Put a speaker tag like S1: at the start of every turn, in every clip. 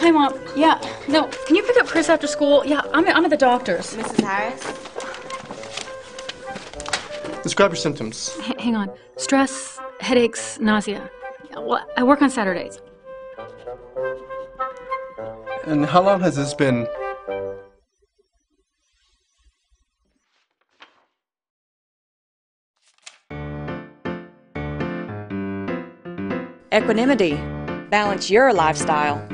S1: Hi, Mom. Yeah, no, can you pick up Chris after school? Yeah, I'm at the doctor's.
S2: Mrs. Harris?
S3: Describe your symptoms.
S1: Hang on. Stress, headaches, nausea. Yeah, well, I work on Saturdays.
S3: And how long has this been?
S4: Equanimity. Balance your lifestyle.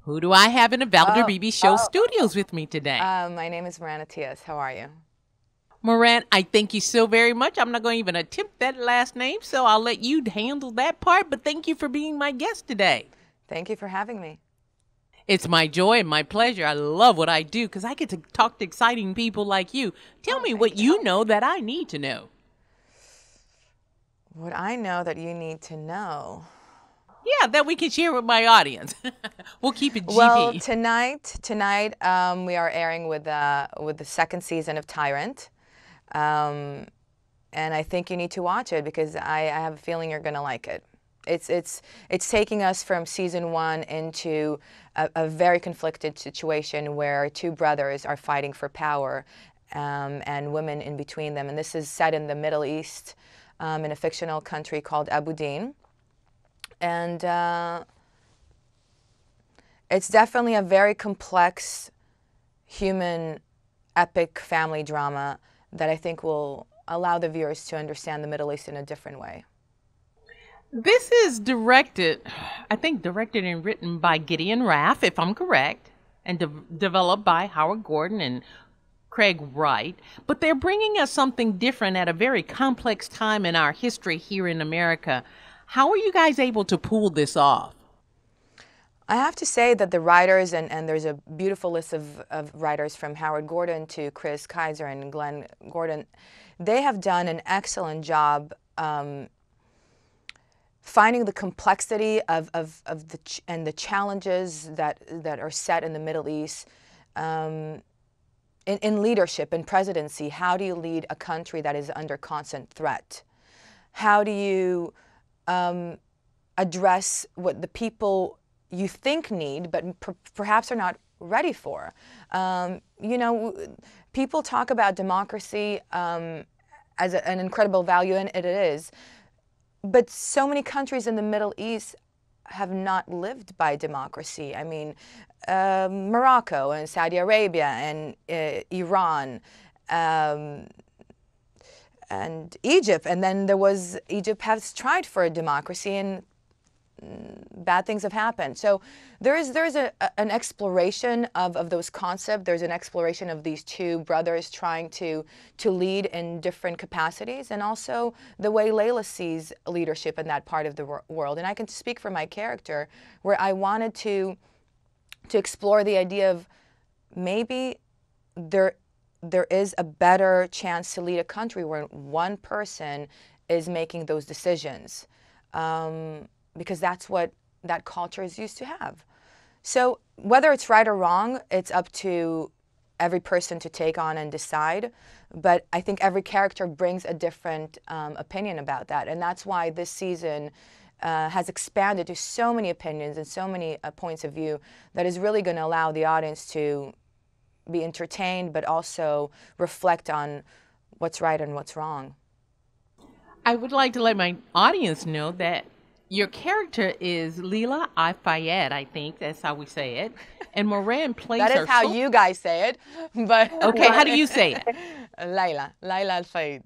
S5: Who do I have in the Valder BB Show studios with me today?
S2: My name is Moran Atias. How are you?
S5: Moran, I thank you so very much. I'm not going to even attempt that last name, so I'll let you handle that part. But thank you for being my guest today.
S2: Thank you for having me.
S5: It's my joy and my pleasure. I love what I do because I get to talk to exciting people like you. Tell me what you know that I need to know.
S2: What I know that you need to know.
S5: Yeah, that we can share with my audience. We'll keep it GP.
S2: Well, tonight we are airing with the second season of Tyrant, and I think you need to watch it because I have a feeling you're going to like it. It's taking us from season 1 into a very conflicted situation where two brothers are fighting for power, and women in between them. And this is set in the Middle East, in a fictional country called Abu Din. And it's definitely a very complex, human, epic family drama that I think will allow the viewers to understand the Middle East in a different way.
S5: This is directed and written by Gideon Raff, if I'm correct, and developed by Howard Gordon and Craig Wright. But they're bringing us something different at a very complex time in our history here in America. How are you guys able to pull this off?
S2: I have to say that the writers, and there's a beautiful list of writers from Howard Gordon to Chris Kaiser and Glenn Gordon, they have done an excellent job finding the complexity of the challenges that are set in the Middle East in leadership and presidency. How do you lead a country that is under constant threat? How do you address what the people you think need, but perhaps are not ready for? You know, people talk about democracy as an incredible value, and it is. But so many countries in the Middle East have not lived by democracy. I mean, Morocco and Saudi Arabia and Iran. And Egypt, and then Egypt has tried for a democracy, and bad things have happened. So there's an exploration of those concepts. There's an exploration of these two brothers trying to lead in different capacities, and also the way Layla sees leadership in that part of the world. And I can speak for my character, where I wanted to explore the idea of maybe there is a better chance to lead a country where one person is making those decisions, because that's what that culture is used to have. So whether it's right or wrong, it's up to every person to take on and decide. But I think every character brings a different opinion about that. And that's why this season has expanded to so many opinions and so many points of view that is really going to allow the audience to be entertained, but also reflect on what's right and what's wrong.
S5: I would like to let my audience know that your character is Leila Al-Fayed, I think that's how we say it, and Moran plays her.
S2: That is how you guys say it, but
S5: okay, how do you say it?
S2: Leila Al-Fayed.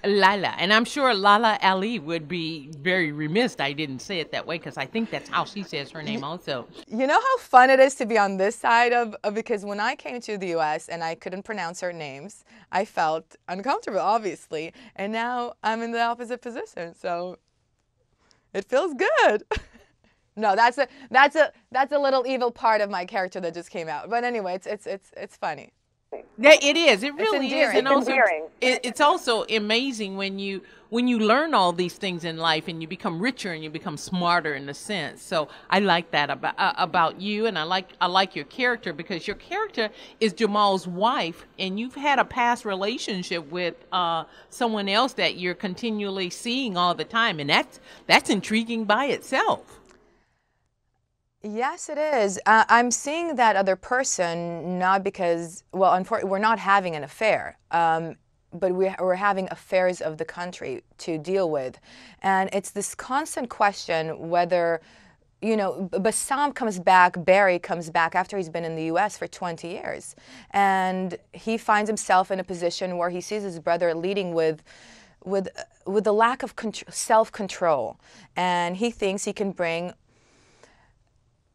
S5: Lila, and I'm sure Lala Ali would be very remiss I didn't say it that way, because I think that's how she says her name also.
S2: You know how fun it is to be on this side of because when I came to the U.S. and I couldn't pronounce her names, I felt uncomfortable, obviously, and now I'm in the opposite position, so it feels good. No, that's a little evil part of my character that just came out. But anyway, it's funny.
S5: Yeah, it is. It really is,
S2: endearing.
S5: and also it's also amazing when you learn all these things in life and you become richer and you become smarter in a sense. So I like that about you, and I like your character, because your character is Jamal's wife, and you've had a past relationship with someone else that you're continually seeing all the time, and that's intriguing by itself.
S2: Yes, it is. I'm seeing that other person not because, well, unfortunately, we're not having an affair, but we're having affairs of the country to deal with. And it's this constant question whether, Bassam comes back, Barry comes back after he's been in the U.S. for 20 years. And he finds himself in a position where he sees his brother leading with the lack of self-control. And he thinks he can bring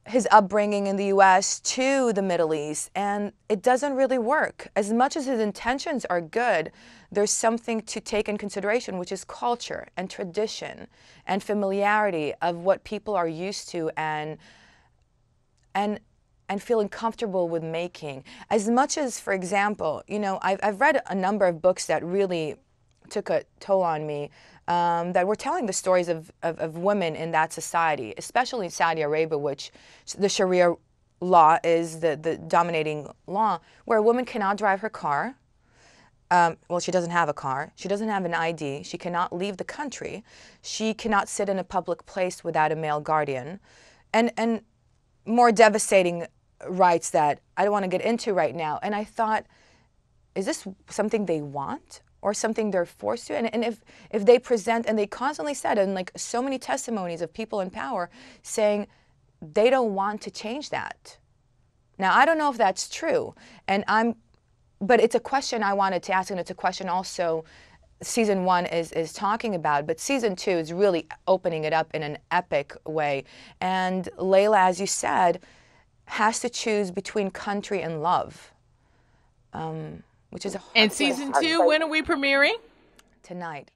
S2: his upbringing in the U.S. to the Middle East, and it doesn't really work. As much as his intentions are good, there's something to take in consideration, which is culture and tradition and familiarity of what people are used to and feeling comfortable with making. As much as, for example, I've read a number of books that really took a toll on me, that were telling the stories of women in that society, especially in Saudi Arabia, which the Sharia law is the dominating law, where a woman cannot drive her car. Well, she doesn't have a car. She doesn't have an ID. She cannot leave the country. She cannot sit in a public place without a male guardian. And more devastating rights that I don't want to get into right now. And I thought, is this something they want? Or something they're forced to? And if they present, and they constantly said, and like so many testimonies of people in power saying they don't want to change that. Now, I don't know if that's true, but it's a question I wanted to ask, and it's a question also season 1 is talking about, but season 2 is really opening it up in an epic way. And Layla, as you said, has to choose between country and love. Which is a hard
S5: And season 2, when are we premiering?
S2: Tonight,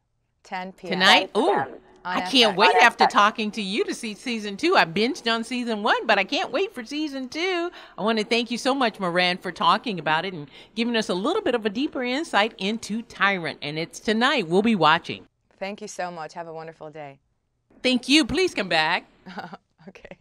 S2: 10 p.m.
S5: Tonight? Ooh, I can't
S2: FX.
S5: wait after talking to you to see season 2. I binged on season 1, but I can't wait for season 2. I want to thank you so much, Moran, for talking about it and giving us a little bit of a deeper insight into Tyrant. And it's tonight. We'll be watching.
S2: Thank you so much. Have a wonderful day.
S5: Thank you. Please come back.
S2: Okay.